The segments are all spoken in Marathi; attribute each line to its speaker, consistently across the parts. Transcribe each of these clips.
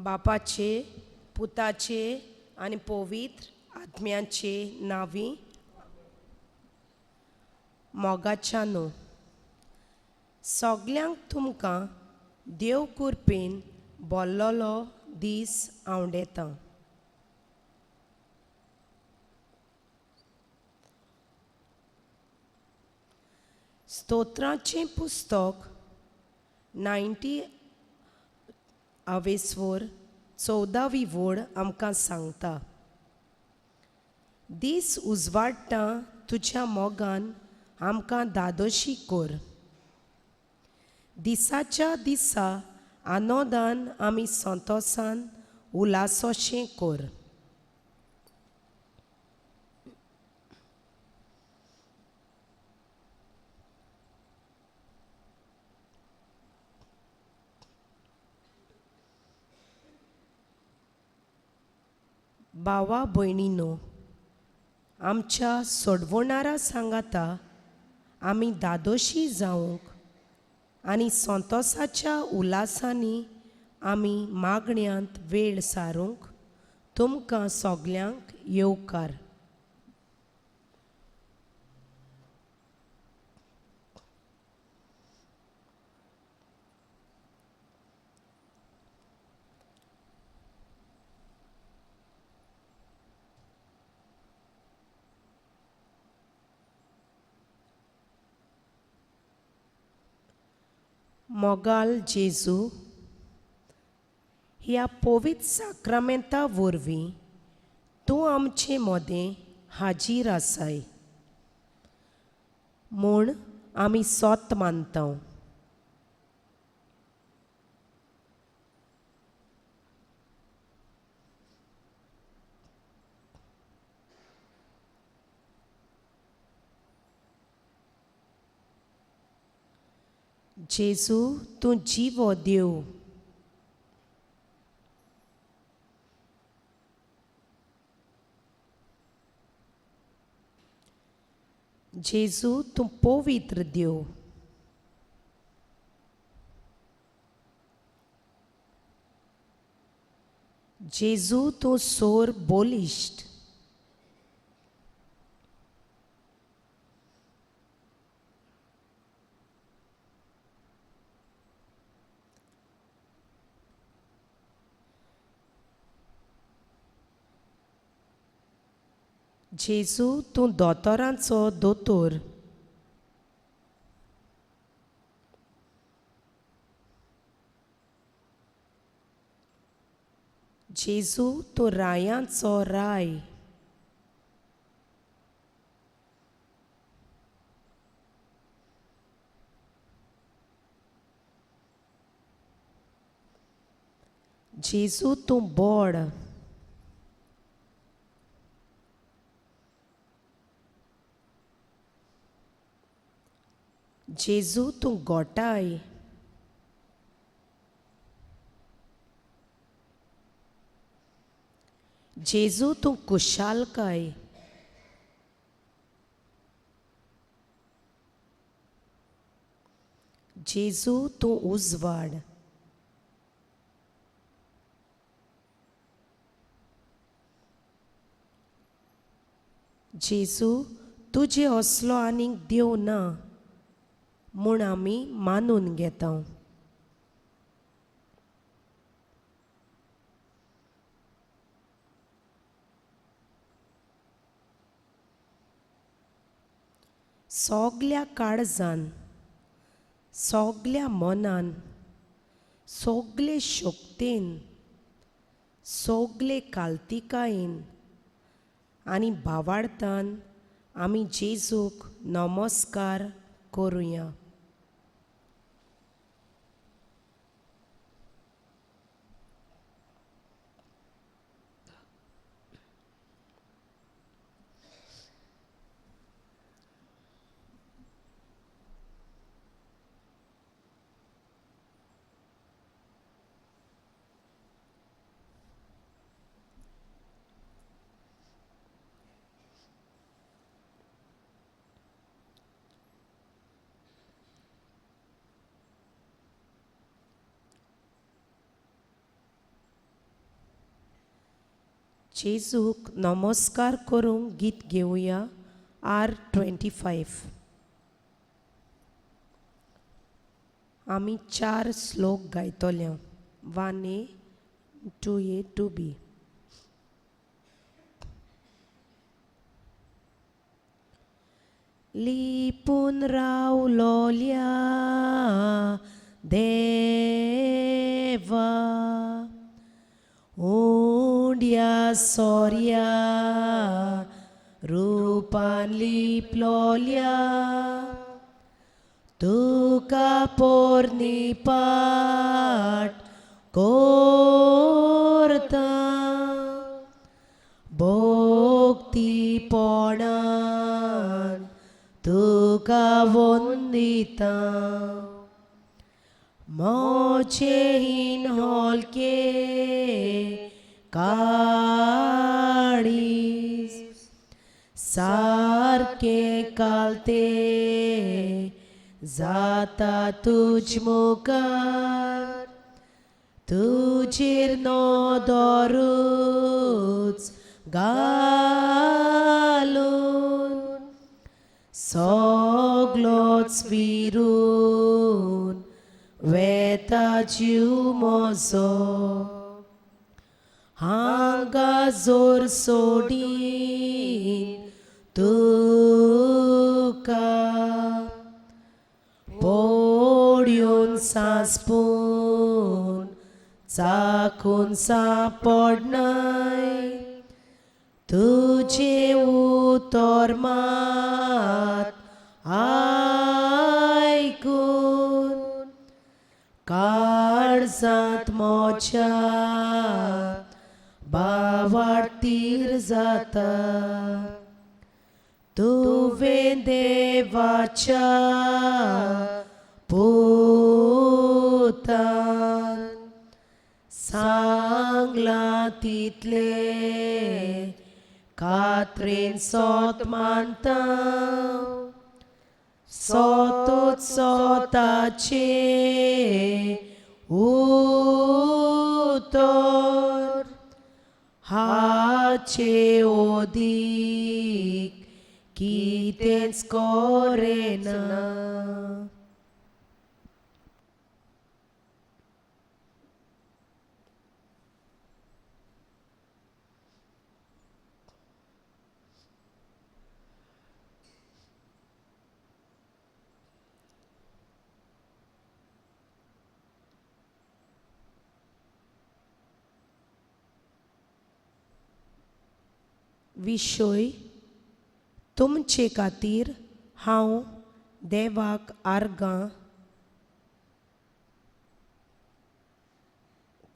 Speaker 1: बापाचे, पुताचे आनी पवित्र आत्म्याचे नांवी मोगाच्यान. सगल्यांक तुमकां देव कृपेन बोल्लोलो दीस आवडेता. स्तोत्राचें पुस्तक 90 अवेस्वर 14वी वड आमकां सांगता. दीस उजवाडटा तुज्या मोगान आमकां दादोशी कोर. दिसाच्या दिसा आनोदान आमी संतोसान उलासोशें कोर. भावा भयणीनो, आमच्या सोडवणारा सांगाता आमी दादोशी जावंक आनी संतोसाच्या उलासांनी आमी मागण्यांत वेळ सारूंक तुमकां सगल्यांक येवकार. मोगाल जेजू, ह्या पवित्र साक्रामेंता वरवीं तूं आमचे मोदें हाजीर आसाय म्हूण आमी सोत मानता. जेजू, तूं जिवो देव. जेजू, तूं पवित्र देव. जेजू, तूं सोर बोलिश्ट. जेजू, तूं दोतोरांचो दोतोर. जेजू, तूं रायांचो राय. जेजू, तूं बोड. जेजू, तूं गोठाय. जेजू, तूं कुशालकाय. जेजू, तूं उजवाड. जेजू, तुजे असलो आनीक देव ना म्हूण आमी मानून घेता. सोगल्या काळजान, सोगल्या मोनान, सोगले शोकतेन, सोगले काल्तिकायेन आनी भावार्थान आमी जेजूक नमस्कार करुया. जेजूक नमस्कार करूंक गीत घेवया R25. आमी 4 श्लोक गायतले. 1A, 2A, 2B. लिपून रावलोल्या देवा उंड्या सोर्या रुपान लिपलोल्या तुका पोरनी पाट कोरता भोक्तीपणान तुका वंदिता मोचे हिन होलके काळीज सारके कालते जाता तुज मुखार तुजेर नदरूच घालून सगलोच विरून वेता जीव म्हजो हांगा जोर सोडीन तुका पोडयोन सांसपून चाकून सांपडनाय तुजे उतर मात आयकून काळजांत म्हज्या बावार्थीर जाता तुवें देवाच्या पुतान सांगलां तितले कात्रेन सोत मानता सोतूच सोताचे उतर हाचे ओदीक कितेंच कोरेना. विशय तुमचे खातीर हांव देवाक आर्गां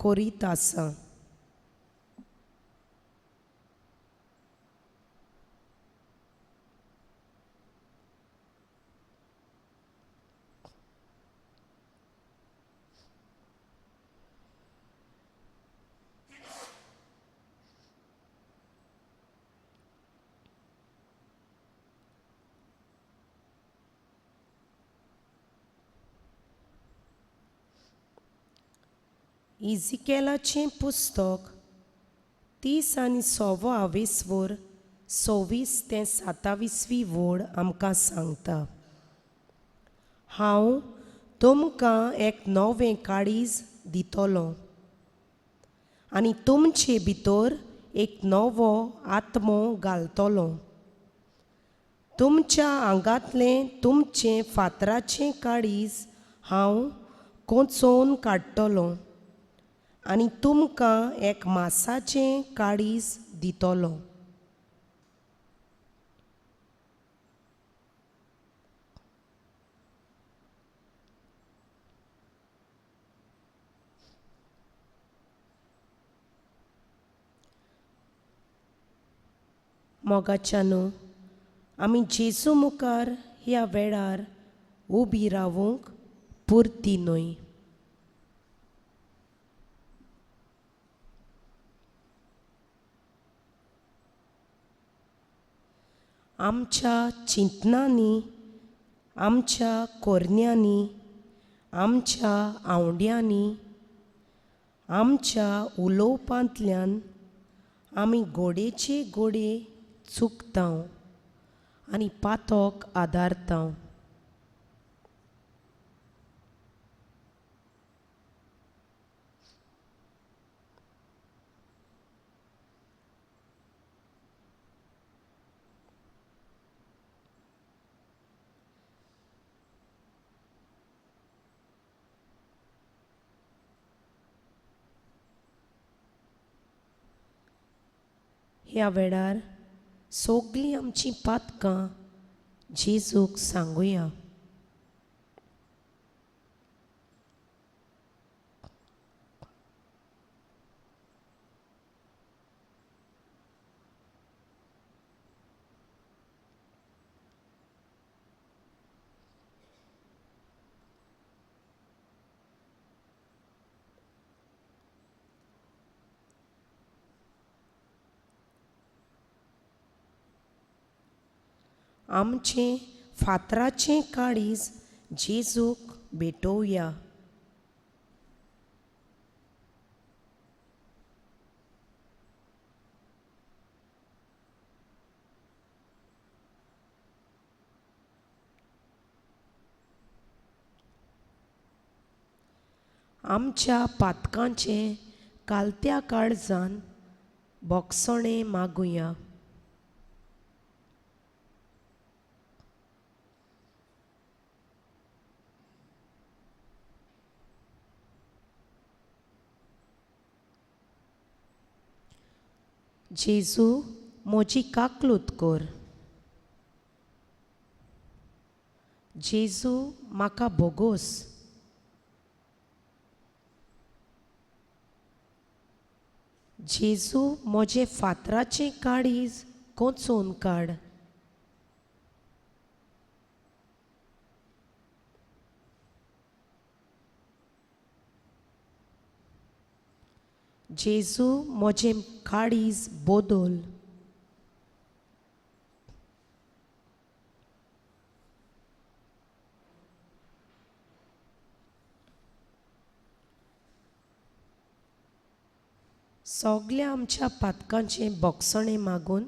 Speaker 1: करीत आसां. इजिकेलाचें पुस्तक 30 आनी 26 26 ते 27 वोड आमकां सांगता. हांव तुमकां एक नवें काळीज दितलो आनी तुमचे भितर एक नवो आत्मो घालतलो. तुमच्या आंगांतलें तुमचें फातराचें काळीज हांव कोंचोवन काडटलो आनी तुमकां एक मांसाचें काळीज दितलो. मोगाच्यानो आमी जेजू मुखार ह्या वेळार उबी रावूंक पुरती न्हय. आमच्या चिंतनांनी आमच्या कोरन्यांनी आमच्या आवंड्यांनी आमच्या उलोवपांतल्यान आमी गोडेचे गोडे चुकतांव आनी पातोक आदारतांव. ह्या वेळार सगळीं आमचीं पातकां जेजूक सांगुया. आमचें फातराचें काळीज जेजूक भेटोवया. आमच्या पातकांचें कालत्या काळजान बोगसणें मागुया. जेजू, म्हजी काकलूत कोर. जेजू, म्हाका बोगोस. जेजू, म्हजें फातराचें काळीज कोंचून काड. जेजू, म्हजें काळीज बोदोल. सगल्या आमच्या पातकांचें बोगसणें मागून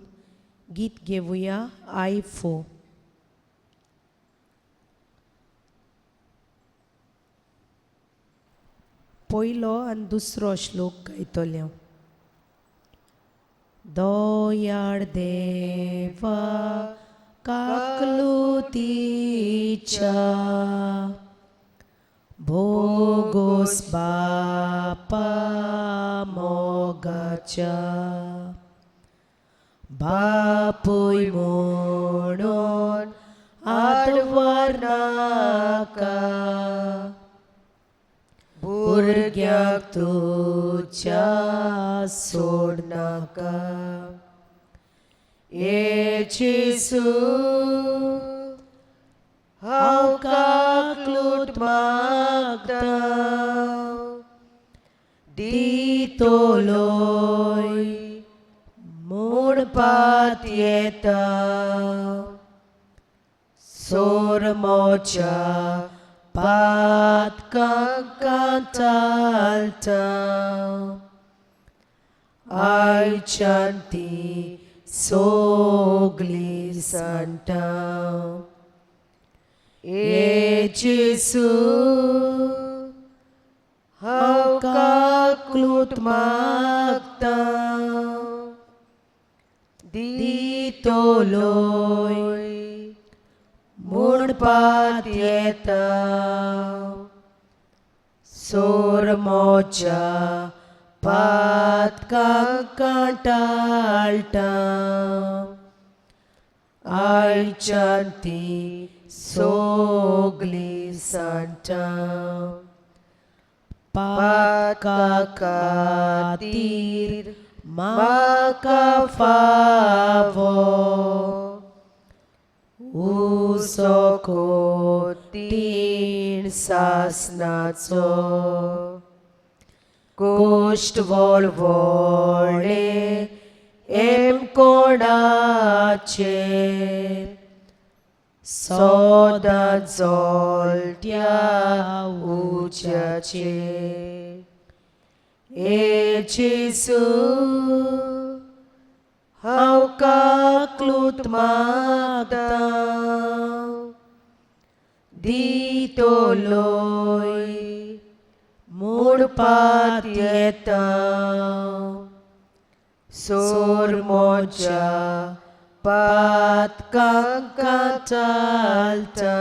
Speaker 1: गीत घेवया. आय फो. पयलो आनी दुसरो श्लोक गायतले हांव. दयाळ देवा काकलुतीच्या, भोगोस बापा मोगाच्या, बापूय म्हणून आदवार नाका, भुरग्याक तुज्या सोड नाका. ए जेजू, हांव काकलूत मागता, दितोलोय म्हणपात येता. सोर मोच्या पातकांक चालता, आयच्यान ती सोगली सांटा. ए जेजू, हांव काकलूत मागता, दितोलोय म्हणपात येता. सोर मोच्या पातकांक टाळटा, आयच्यान ती सोगली सांटा. पातकां खातीर म्हाका फावो, उसो कोटीण सासनाचो. कोश्ट व्हडले एम कोणाचे, सदां जोलत्या उज्याचे. ए जेजू, हांव काकलूत मागता दितोलोय मुडपात येता सोर मोच्या पातकांका चालता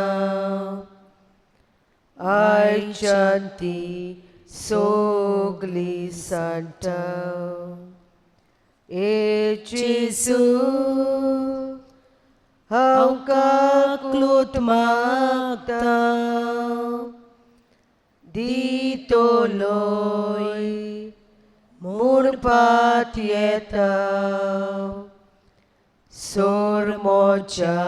Speaker 1: आयच्यांती सोगली सांटा ए जेसू हांव काकलूत मागता दितोलोय मुडपात येता सोर मोच्या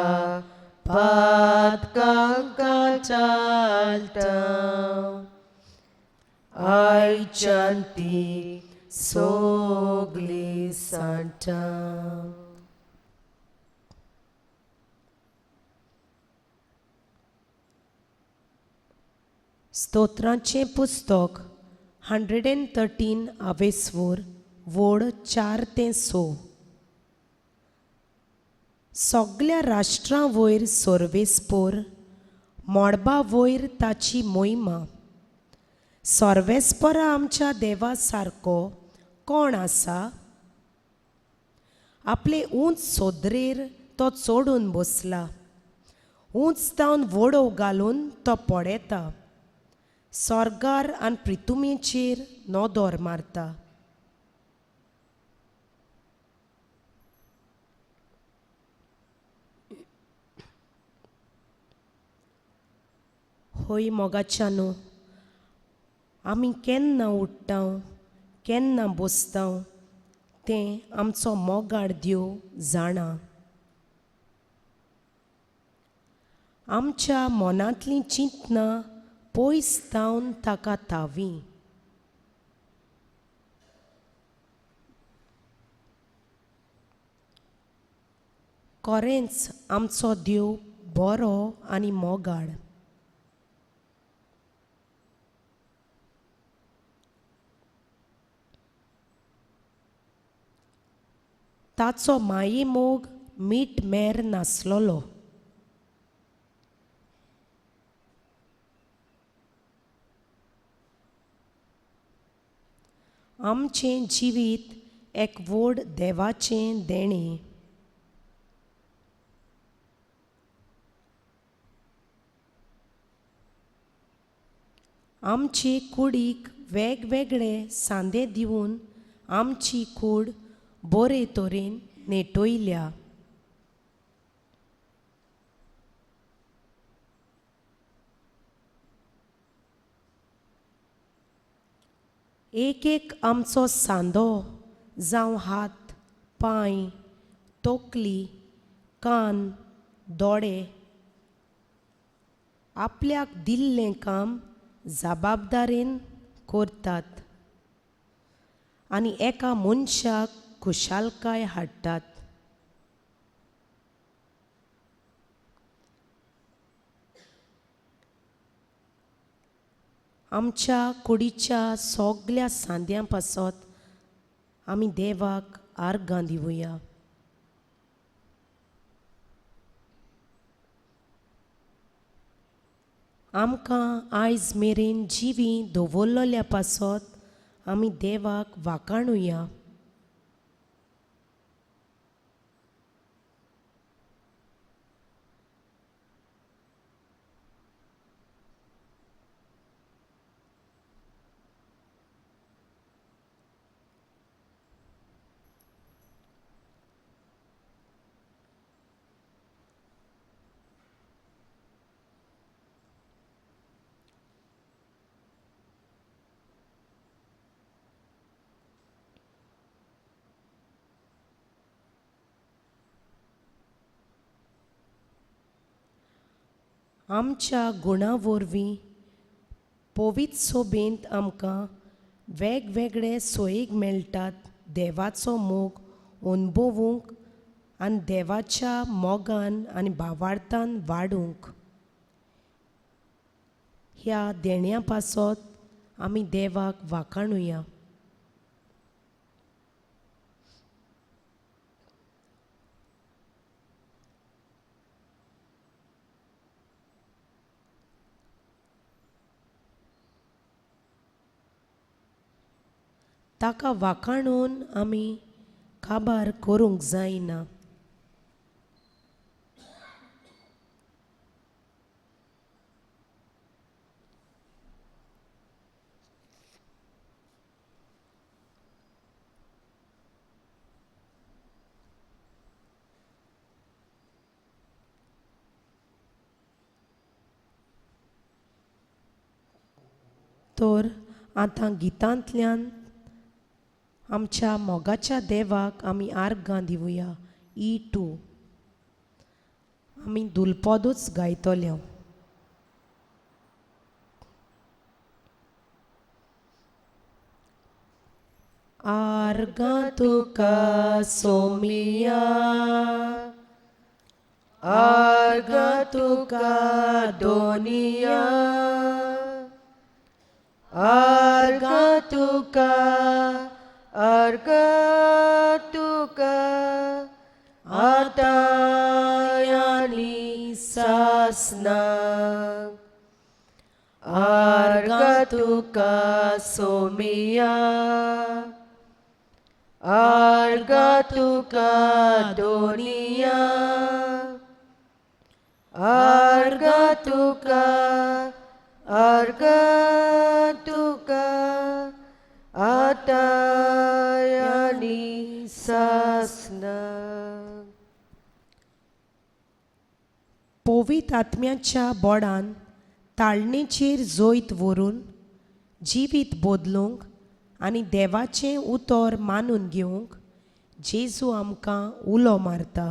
Speaker 1: पातकांका चालता आयच्यांती सोगली सांटा. स्तोत्रांचें पुस्तक 113 आवेसवोर वोड 4 ते 6. सगळ्या राष्ट्रां वयर सोर्वेस्पोर मोडबा वयर ताची मोहिमा. सोर्वेस्परा आमच्या देवा सारको कोण आसा? आपले उंच सोदरेर तो चोडून बसला, उंच जावन वडो घालून तो पडेता. स्वर्गार आनी पृथ्वीचेर नोदोर मारता. होय मोगाच्यानो, आमी केन्ना उठ्ठा केन्ना बसता तें आमचो मोगाड देव जाणा. आमच्या मनांतलीं चिंतनां पयस जावन ताका थावी. खरेंच आमचो देव बरो आनी मोगाड. ताचो माये मोग मीठ मेर नासलोलो. आमचें जिवीत एक व्हड देवाचें देणें. आमचे कुडीक वेगवेगळे सांदे दिवन आमची कूड बरे तरेन नेटोयल्या. एक एक आमचो सांदो जावं हात, पांय, तोकली, कान, दोळे आपल्याक दिल्लें काम जबाबदारेन करतात आनी एका मनशाक खुशालकाय हाडटात. आमच्या कुडीच्या सगळ्या सांद्यां पासत आमी देवाक आर्गां दिवया. आमकां आयज मेरेन जिवी दवरलोल्या पासत आमी देवाक वाखाणुया. आमच्या गुणां वरवीं पवित्र सोबेंत आमकां वेगवेगळे सोयीक मेळटात देवाचो मोग अनुभवूंक आनी देवाच्या मोगान आनी भावार्थान वाडूंक. ह्या देण्या पासत आमी देवाक वाखाणुया. ताका वाखाणून आमी काबार करूंक जायना. तर आतां गितांतल्यान आमच्या मोगाच्या देवाक आमी आर्गां दिवया. E2 आमी दुलपदूच गायतले. आर्गां तुका सोमिया, आर्गां तुका दोनिया, आर्गां तुका, आर्गां तुका आतायानी सासना. आर्गां तुका सोमिया, आर्गां तुका दोनिया, आर्गां तुका, आर्गां तुका आतायानी सासना. पवित्र आत्म्याच्या बोडान ताळणेचेर जोयत व्हरून जिवीत बदलूंक आनी देवाचें उतर मानून घेवंक जेजू आमकां उलो मारता.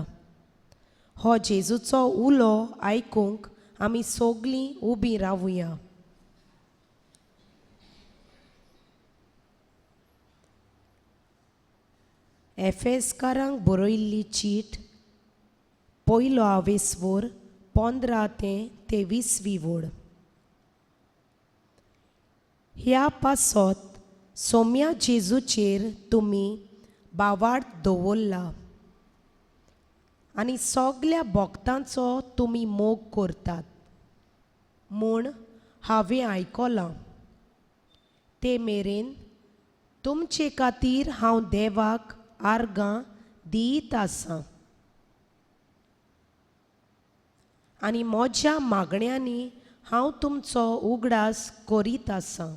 Speaker 1: हो जेजूचो उलो आयकूंक आमी सगळीं उबीं रावुया. एफेसकारांक बरयल्ली चीट, पयलो आवेसवोर 15 ते 23 वड. ह्या पासत सोम्या जेजूचेर तुमी बावार्थ दवरला आनी सगल्या भक्तांचो तुमी मोग करतात म्हूण हांवें आयकलां. ते मेरेन तुमचे खातीर हांव देवाक आर्गां दित आसां आनी म्हज्या मागण्यांनी हांव तुमचो उगडास करीत आसां.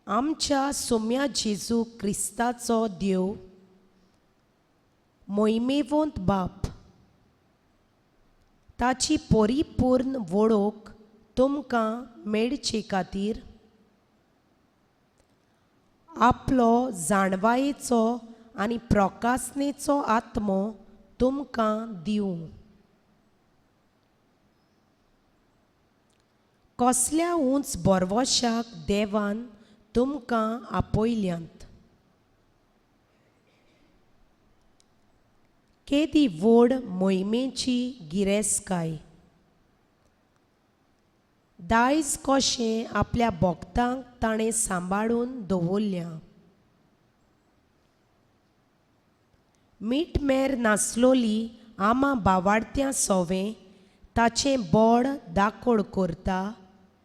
Speaker 1: आमच्या सोम्या जेजू क्रिस्ताचो देव, मोहिमेवंत बाप, ताची परिपूर्ण वळख तुमकां मेळचे खातीर आपलो जाणवायेचो आनी प्रकाशनेचो आत्मो तुमकां दिवं. कसल्या उंच बरवशाक देवान तुमकां आपयल्यांत. केदी व्हड मोहिमेची गिरेस्तकाय. दायज कशें आपल्या भक्तांक ताणें सांबाळून दवरल्या. मीठमेर नासलोली आमा बावार्थ्यां सोवें ताचें बोड दाखोड करता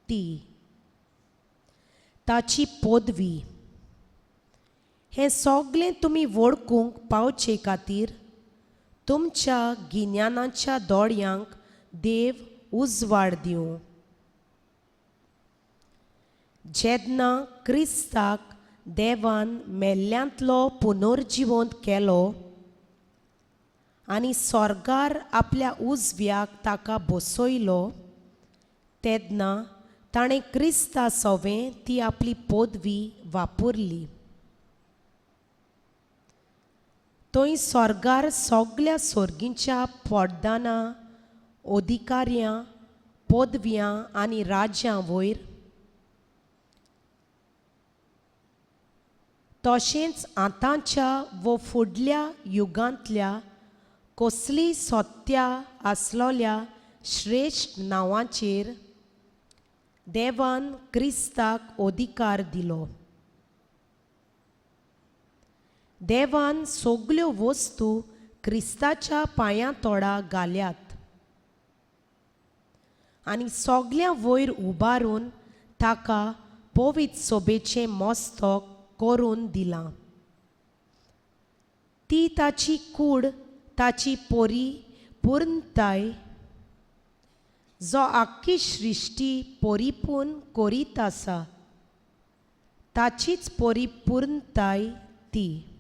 Speaker 1: ती. ताची पदवी. हें सगळें तुमी वळखूंक पावचे खातीर तुमच्या गिन्यानाच्या दोळ्यांक देव उजवाड दिवं. जेन्ना क्रिस्ताक देवान मेल्ल्यांतलो पुनर्जिवंत केलो आनी स्वर्गार आपल्या उजव्याक ताका बसयलो, तेन्ना ताणें क्रिस्ता सोवें ती आपली पदवी वापरली. थंय स्वर्गार सगल्या सर्गींच्या पडदानां, अधिकाऱ्यां, पदव्यां आनी राज्यां वयर तशेंच आतांच्या व फुडल्या युगांतल्या कसलीय सत्या आसलोल्या श्रेश्ठ नांवांचेर देवान क्रिस्ताक अधिकार दिलो. देवान सगल्यो वस्तू क्रिस्ताच्या पांयां तोडा घाल्यात आनी सगल्या वयर उबारून ताका पवित्र सोबेचें मस्तक करून दिलां. ती ताची कूड, ताची परिपूर्णताय, जो आख्खी सृश्टी परिपूर्ण करीत आसा, ताचीच परिपूर्णताय ती.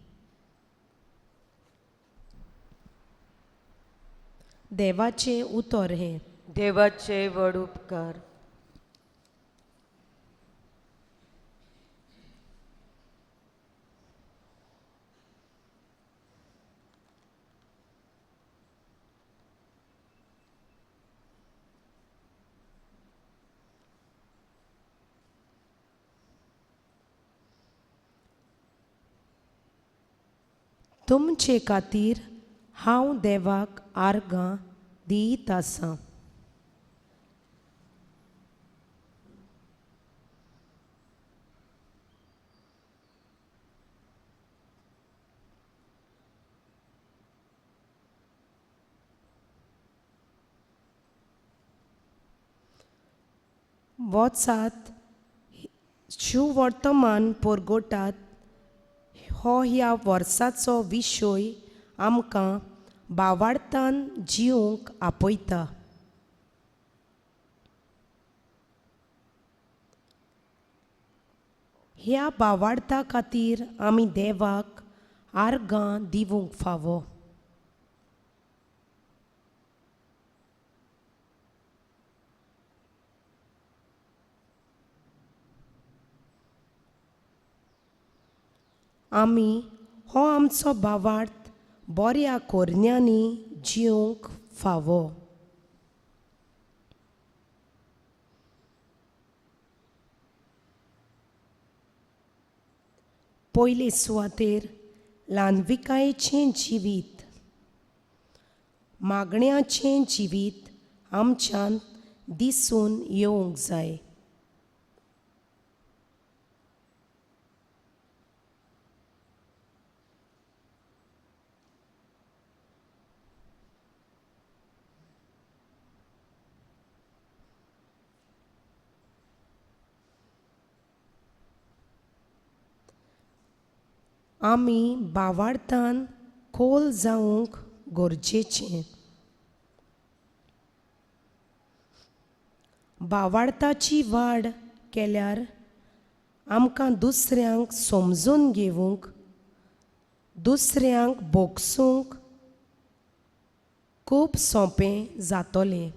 Speaker 1: देवाचें उतर हें.
Speaker 2: देवाचे व्हड उपकार.
Speaker 1: तुमचे खातीर हांव देवाक आर्गां दित आसां. वचात, शुभ वर्तमान परगटात. हो ह्या वर्साचो विशय आमकां भावार्थान जिवंक आपयता. ह्या भावार्था खातीर आमी देवाक आर्गां दिवंक फावो. आमी हो आमचो भावार्थ बऱ्या कोरण्यांनी जिवंक फावो. पयले सुवातेर ल्हानविकायेचें जिवीत, मागण्यांचें जिवीत आमच्यान दिसून येवंक जाय. आमी भावार्थान खोल जावंक गरजेचें. भावार्थाची वाड केल्यार आमकां दुसऱ्यांक समजून घेवंक, दुसऱ्यांक भोगसूंक खूब सोंपें जातलें.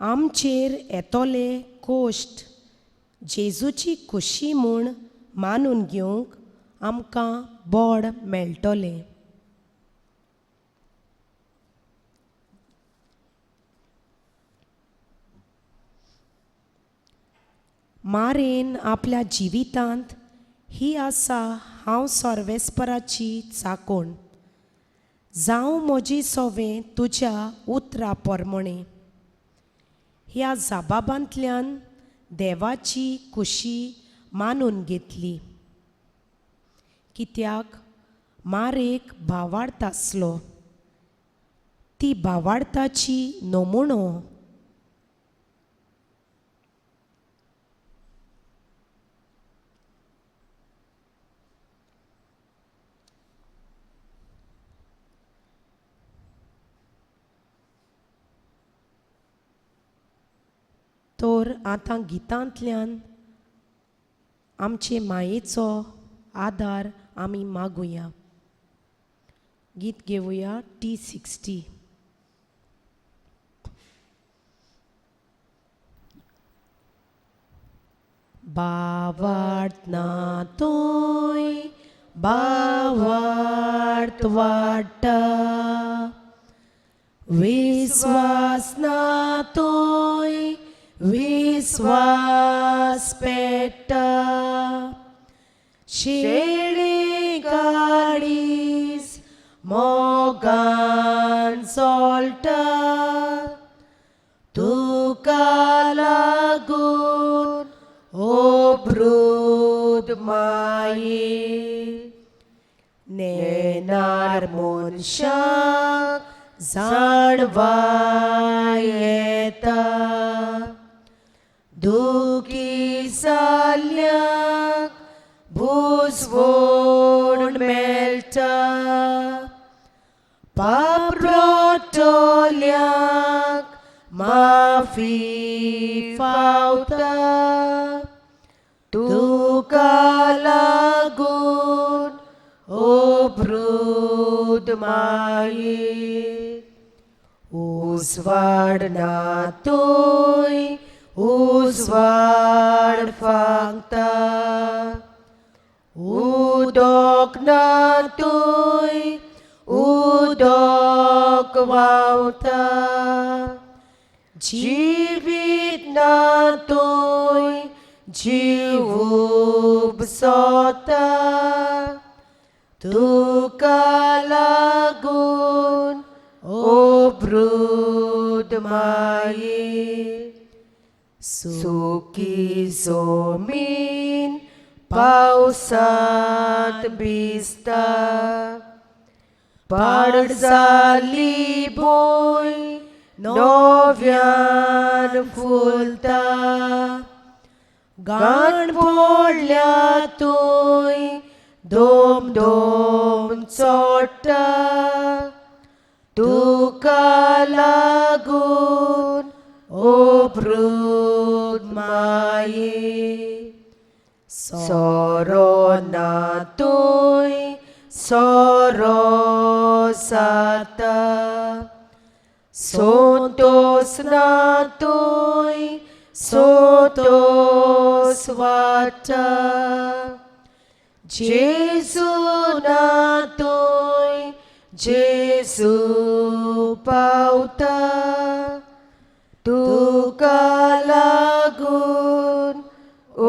Speaker 1: आमचेर येतोले कोश्ट जेजूची खुशी म्हूण मानून घेवंक आमकां बळ मेळटलें. मारेन आपल्या जिवितांत ही आसा हांव सर्वेस्पराची चाकोण. जावं म्हजी सोवें तुज्या उतरां पोरमोणें. ह्या जाबाबांतल्यान देवाची खुशी मानून घेतली. कित्याक मारेक भावार्थ आसलो. ती भावार्थाची नमुणो. तर आतां गितांतल्यान आमचे मायेचो आदार आमी मागुया. गीत घेवया T60. भावार्थ ना तोय भावार्थ वाडटा, विस्वास ना तोय विस्वास पेट्टा. शेळे गाडीस मोगान चोलता, तुका लागून ओब्रूद माये. नेनार मनशाक जाणवा येता, एकलोल्याक माफी फावता तुका लागून ओब्रूद माये उसवाड ना तोय उसवाड फांगता उदोक ना तोय उदोक व्हांवता जिवीत ना तोय जीव उपसोता तुका लागून ओब्रूद माये सुकी जमीन पावसांत भिजता पाड जाली भूंय नव्यान फुलता गाण पडल्या तूंय दोम दोम चोडटा तुका लागून ओब्रूद माये सोरो ना तूंय सोरो जाता सोतोस ना तूंय सोतोस वाटा जेजू ना तूंय जेजू पावता तुका लागून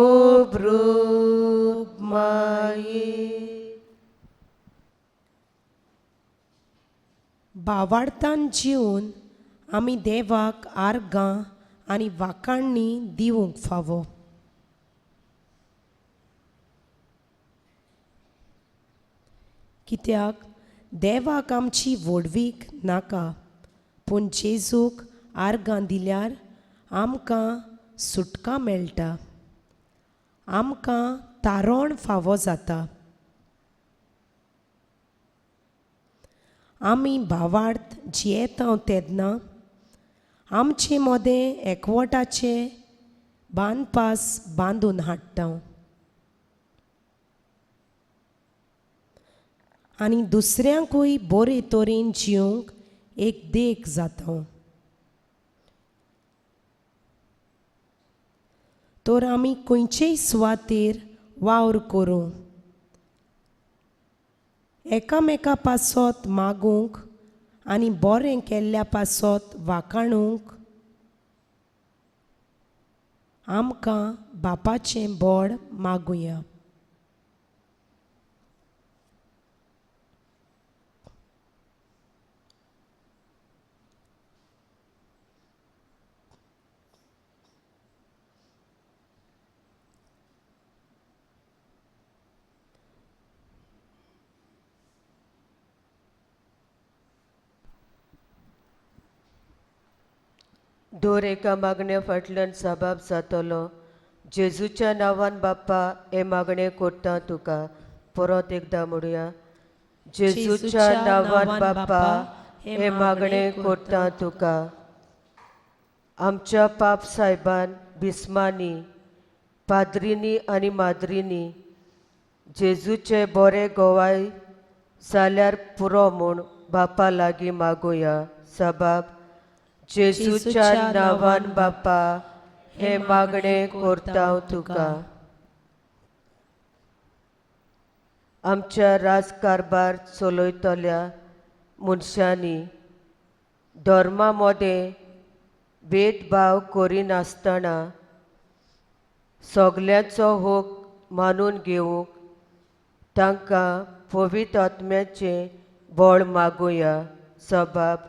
Speaker 1: ओब्रूद माये भावार्थान जिवन आमी देवाक आर्गां आनी वाखाणणी दिवंक फावो कित्याक देवाक आमची व्हडवीक नाका पूण जेजूक आर्गां दिल्यार आमकां सुटका मेळटा आमकां तारण फावो जाता आमी भावार्थ जियेता तेन्ना आमचे मोदें एकवटाचे बांदपास बांदून हाडटा आनी दुसऱ्यांकूय बरे तरेन जिवंक एक देख जाता तर आमी खंयचेय सुवातेर वावर करूं एकामेका पासत मागूंक आनी बरें केल्ल्या पासत वाखाणूंक आमकां बापाचें बळ मागुया
Speaker 2: दर एका मागण्या फाटल्यान जबाब जातलो जेजूच्या नांवान बाप्पा हे मागणें करता तुका परत एकदां म्हणुया जेजूच्या नांवान बाप्पा हे मागणें करता तुका आमच्या पाप साहेबान बिस्मांनी पाद्रिनी आनी माद्रिनी जेजूचे बरे गोवाय जाल्यार पुरो म्हूण बापा लागीं मागुया जबाब जेजूच्या नांवान बाप्पा हे मागणें करता तुका आमच्या राजकारबार चलयतल्या मनशांनी धर्मा मदें भेदभाव करिनासतना सगल्यांचो होक मानून घेवंक तांकां पवित्र आत्म्याचें बळ मागुया जबाब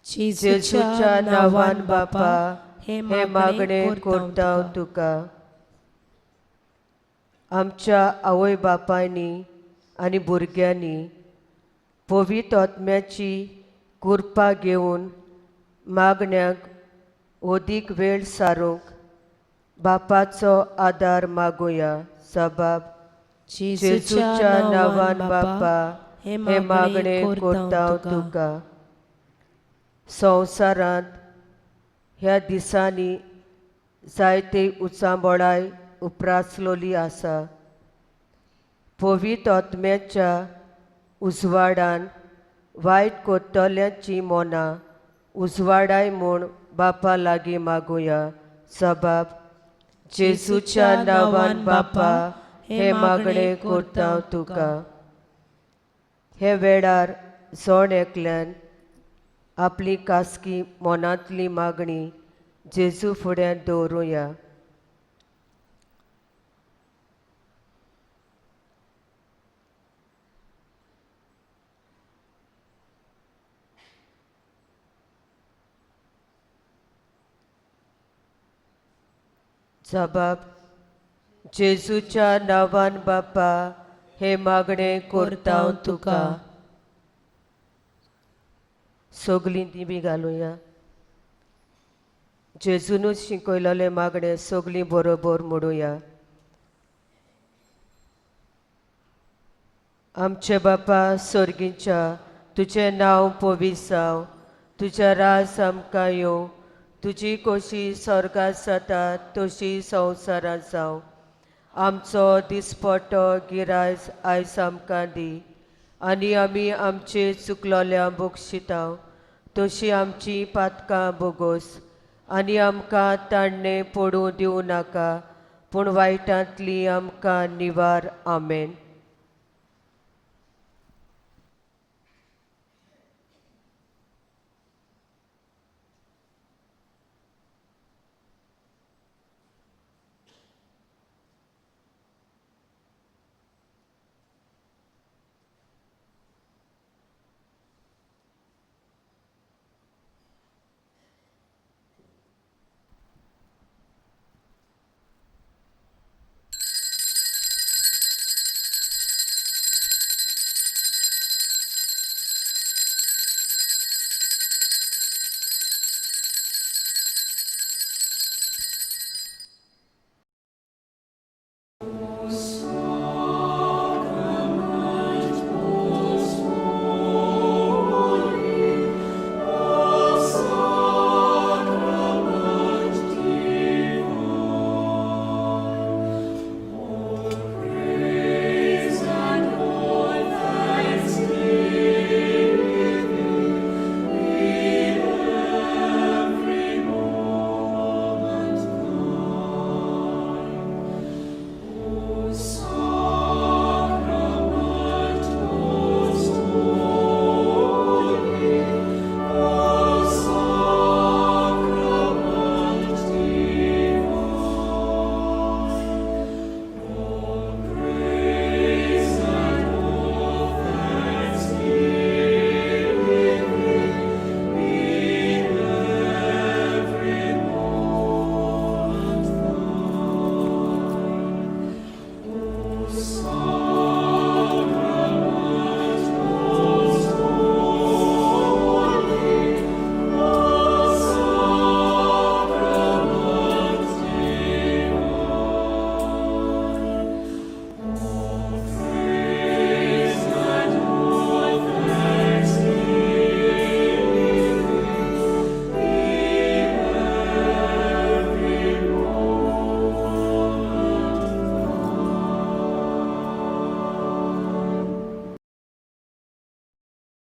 Speaker 2: जेजूच्या नांवान बाप्पा हे मागणें करता तुका आमच्या आवय बापायनी आनी भुरग्यांनी पवित्र आत्म्याची कृपा घेवन मागण्यांक ओदीक वेळ सारूंक बापाचो आदार मागुया जबाब जेजूच्या नांवान बाप्पा हे मागणें करता तुका संवसारांत ह्या दिसांनी जायते उचांबळाय उप्रासलोली आसा. पवित्र आत्म्याच्या उजवाडान वायट कोत्तोल्यांची मोना उजवाडाय म्हूण बापा लागीं मागुया. जबाब: जेजूच्या नांवान बापा हे मागणें करता तुका. हे वेळार जोड एकल्यान आपली कासकी मोनांतली मागणी जेजू फुड्यान दवरुया. जबाब: जेजूच्या नांवान बापा हे मागणें करता तुका. सगलीं दिवी घालुया. जेजूनच शिकयलेले मागणें सगलीं बरोबर म्हणुया. आमचे बापा सर्गीच्या, तुजें नांव पवित्र जावं. तुजें राज आमकां येवं. तुजी कशी स्वर्गांत जाता तशी संवसारांत जावं. आमचो दिसपट्टो गिरायज आयज आमकां दी. आनी आमी आमचे चुकलोल्या बक्षितांव तशी आमची पातकां बोगोस. आनी आमकां ताणणे पडूं दिवं नाका, पूण वायटांतली आमकां निवार. आमेन.